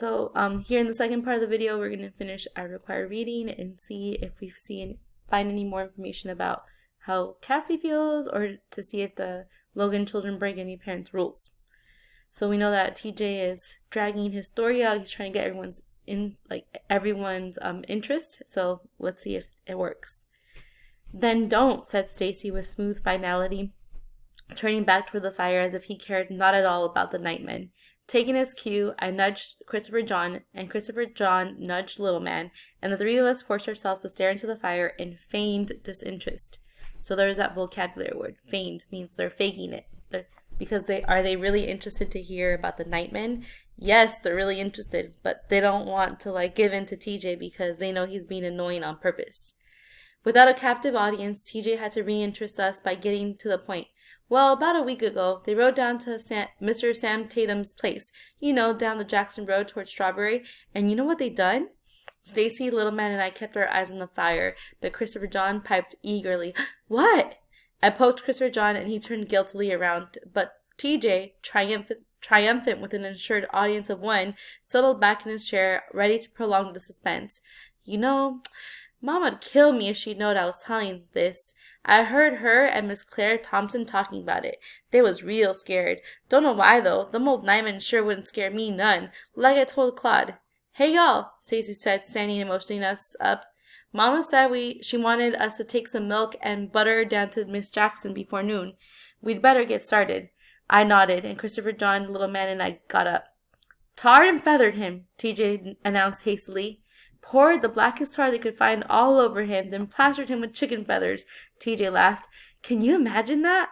So here in the second part of the video, we're going to finish our required reading and see if we find any more information about how Cassie feels, or to see if the Logan children break any parents' rules. So we know that TJ is dragging his story out. He's trying to get everyone's interest. So let's see if it works. "Then don't," said Stacy with smooth finality, turning back toward the fire as if he cared not at all about the nightmen. Taking his cue, I nudged Christopher John, and Christopher John nudged Little Man, and the three of us forced ourselves to stare into the fire in feigned disinterest. So there's that vocabulary word. Feigned means they're faking it. Because are they really interested to hear about the nightmen? Yes, they're really interested, but they don't want to give in to TJ because they know he's being annoying on purpose. Without a captive audience, TJ had to reinterest us by getting to the point. "Well, about a week ago, they rode down to Mr. Sam Tatum's place, down the Jackson Road towards Strawberry, and you know what they done?" Stacy, Little Man, and I kept our eyes on the fire, but Christopher John piped eagerly, "What?" I poked Christopher John, and he turned guiltily around, but TJ, triumphant with an assured audience of one, settled back in his chair, ready to prolong the suspense. Moma'd kill me if she knowed I was telling this. I heard her and Miss Claire Thompson talking about it. They was real scared. Don't know why, though. Them old nightmen sure wouldn't scare me none. Like I told Claude. "Hey, y'all," Stacy said, standing and motioning us up. "Mama said she wanted us to take some milk and butter down to Miss Jackson before noon. We'd better get started." I nodded, and Christopher John, Little Man, and I got up. "Tarred and feathered him," TJ announced hastily. "Poured the blackest tar they could find all over him, then plastered him with chicken feathers." TJ laughed. "Can you imagine that?"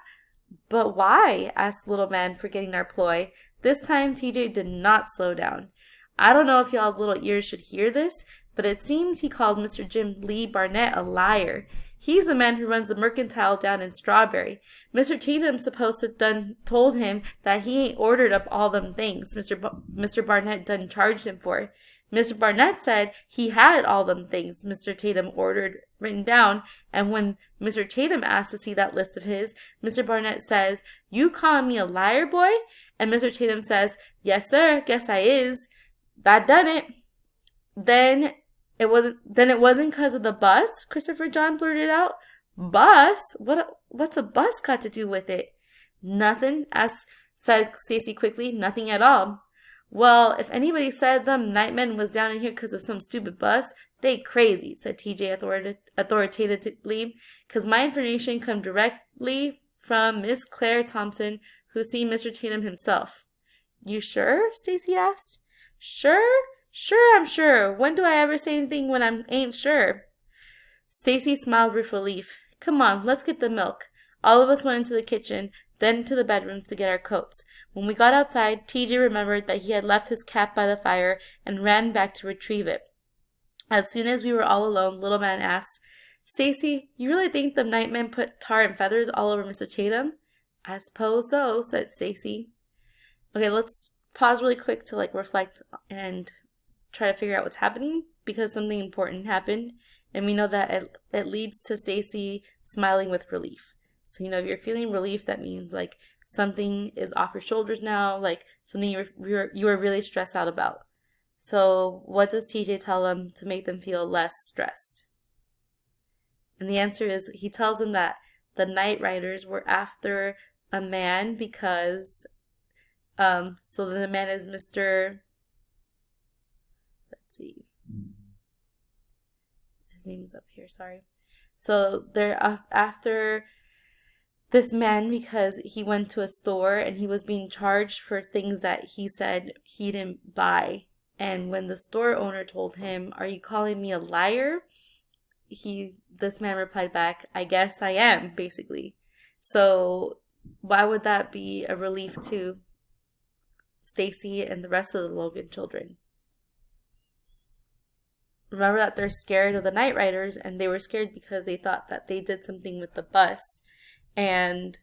"But why?" asked Little Man, forgetting our ploy. This time TJ did not slow down. "I don't know if y'all's little ears should hear this, but it seems he called Mr. Jim Lee Barnett a liar. He's the man who runs the mercantile down in Strawberry. Mr. Tatum's supposed to told him that he ain't ordered up all them things Mr. Barnett done charged him for. Mr. Barnett said he had all them things Mr. Tatum ordered written down, and when Mr. Tatum asked to see that list of his, Mr. Barnett says, 'You calling me a liar, boy?' And Mr. Tatum says, 'Yes, sir, guess I is.' That done it." Then it wasn't 'cause of the bus?" Christopher John blurted out. "Bus? What's a bus got to do with it?" "Nothing," said Stacy quickly. "Nothing at all." "Well, if anybody said them nightmen was down in here 'cause of some stupid bus, they crazy," said TJ authoritatively, "'cause my information come directly from Miss Claire Thompson, who seen Mr. Tatum himself." "You sure?" Stacy asked. "Sure? Sure, I'm sure. When do I ever say anything when I ain't sure?" Stacy smiled with relief. "Come on, let's get the milk." All of us went into the kitchen, then to the bedrooms to get our coats. When we got outside, TJ remembered that he had left his cap by the fire and ran back to retrieve it. As soon as we were all alone, Little Man asked, "Stacy, you really think the nightmen put tar and feathers all over Mr. Tatum?" "I suppose so," said Stacy. Okay, let's pause really quick to reflect and try to figure out what's happening, because something important happened, and we know that it leads to Stacy smiling with relief. So if you're feeling relief, that means something is off your shoulders now, something you were really stressed out about. So what does TJ tell them to make them feel less stressed? And the answer is, he tells them that the Night Riders were after a man because so the man is Mr. Let's see. His name is up here, sorry. So they're after this man because he went to a store and he was being charged for things that he said he didn't buy. And when the store owner told him, "Are you calling me a liar?" this man replied back, "I guess I am," basically. So why would that be a relief to Stacy and the rest of the Logan children? Remember that they're scared of the Night Riders, and they were scared because they thought that they did something with the bus, and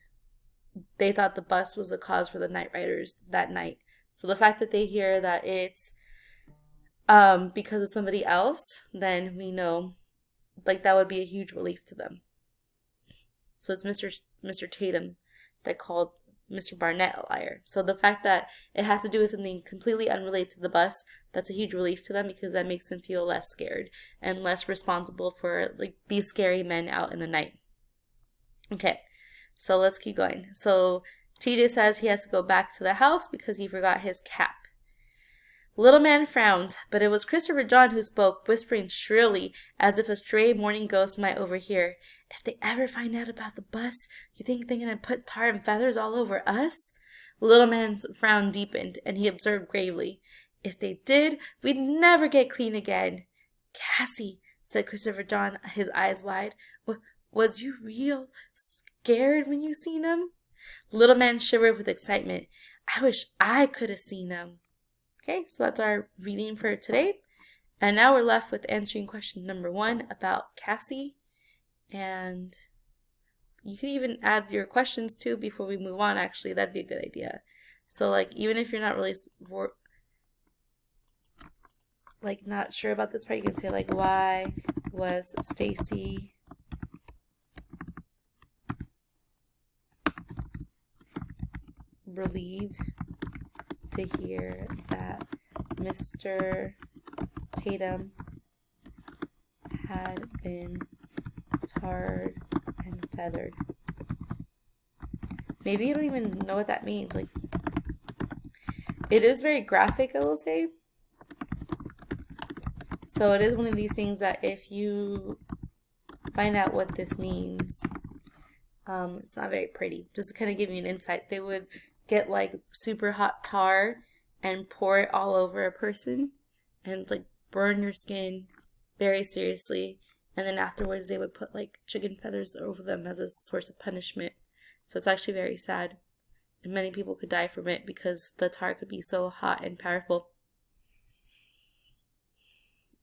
they thought the bus was the cause for the Night Riders that night. So the fact that they hear that it's because of somebody else, then we know that would be a huge relief to them. So it's Mr. Tatum that called Mr. Barnett a liar. So the fact that it has to do with something completely unrelated to the bus, that's a huge relief to them because that makes them feel less scared and less responsible for like these scary men out in the night. Okay, so let's keep going. So TJ says he has to go back to the house because he forgot his cap. Little man frowned, but it was Christopher John who spoke, whispering shrilly, as if a stray morning ghost might overhear. If they ever find out about the bus, you think they're gonna put tar and feathers all over us? Little man's frown deepened, and he observed gravely. If they did, we'd never get clean again. Cassie, said Christopher John, his eyes wide, was you real scared when you seen him? Little man shivered with excitement. I wish I could have seen him. Okay, so that's our reading for today. And now we're left with answering question number 1 about Cassie. And you can even add your questions too before we move on, actually. That'd be a good idea. So like, even if you're not really not sure about this part, you can say like, why was Stacy relieved to hear that Mr. Tatum had been tarred and feathered? Maybe you don't even know what that means. Like, it is very graphic, I will say. So it is one of these things that if you find out what this means, it's not very pretty. Just to kind of give you an insight, they would get like super hot tar and pour it all over a person and like burn your skin very seriously, and then afterwards they would put like chicken feathers over them as a source of punishment. So it's actually very sad, and many people could die from it because the tar could be so hot and powerful.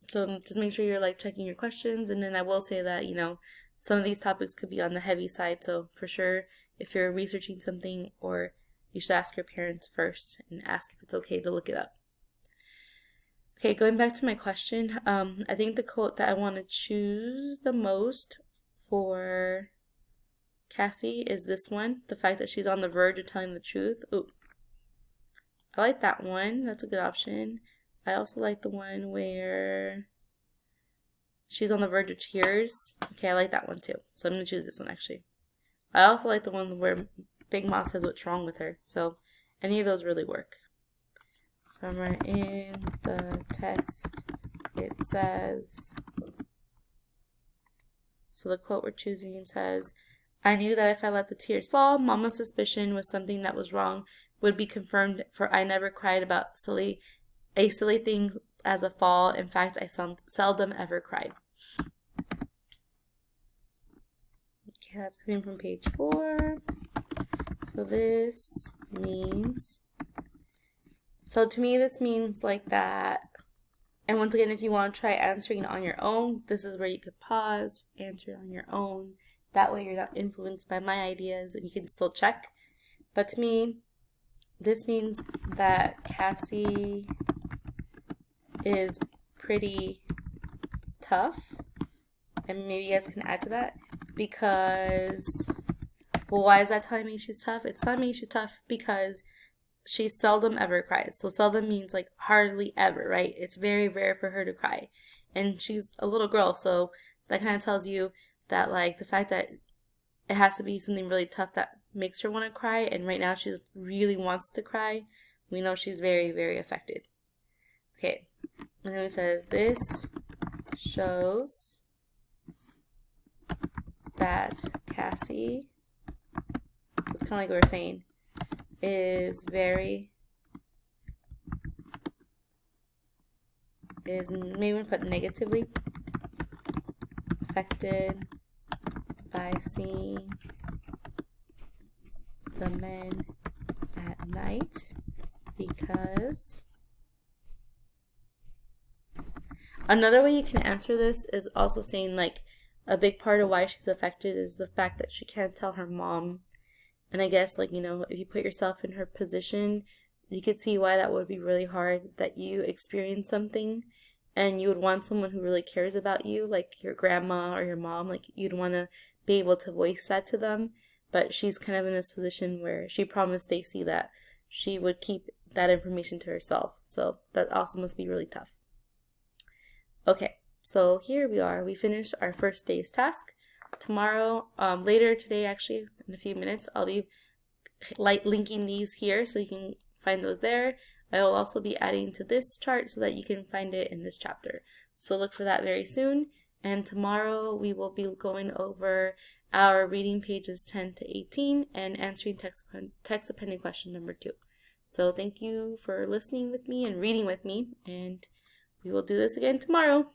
So just make sure you're like checking your questions. And then I will say that, you know, some of these topics could be on the heavy side, so for sure if you're researching something, or you should ask your parents first and ask if it's okay to look it up. Okay, going back to my question, I think the quote that I want to choose the most for Cassie is this one. The fact that she's on the verge of telling the truth. Ooh, I like that one. That's a good option. I also like the one where she's on the verge of tears. Okay, I like that one too. So I'm going to choose this one actually. I also like the one where Big Mom says what's wrong with her. So any of those really work. Somewhere in the text it says, so the quote we're choosing says, I knew that if I let the tears fall, Mama's suspicion was something that was wrong would be confirmed, for I never cried about a silly thing as a fall. In fact, I seldom ever cried. Okay, that's coming from page 4. So this means, so to me this means like that. And once again, if you want to try answering on your own, this is where you could pause, answer it on your own. That way you're not influenced by my ideas and you can still check. But to me, this means that Cassie is pretty tough. And maybe you guys can add to that. Because, well, why is that telling me she's tough? It's telling me she's tough because she seldom ever cries. So seldom means like hardly ever, right? It's very rare for her to cry. And she's a little girl, so that kind of tells you that like the fact that it has to be something really tough that makes her want to cry, and right now she really wants to cry. We know she's very, very affected. Okay, and then it says, this shows that Cassie, it's kind of like what we're saying, is maybe we put negatively affected by seeing the men at night, because another way you can answer this is also saying like a big part of why she's affected is the fact that she can't tell her mom. And I guess, like, you know, if you put yourself in her position, you could see why that would be really hard, that you experience something and you would want someone who really cares about you, like your grandma or your mom, like you'd want to be able to voice that to them. but she's kind of in this position where she promised Stacy that she would keep that information to herself. So that also must be really tough. Okay, so here we are. We finished our first day's task. Tomorrow, later today actually, in a few minutes, I'll be linking these here so you can find those there. I will also be adding to this chart so that you can find it in this chapter. So look for that very soon. And tomorrow we will be going over our reading pages 10 to 18 and answering text appending question number 2. So thank you for listening with me and reading with me, and we will do this again tomorrow.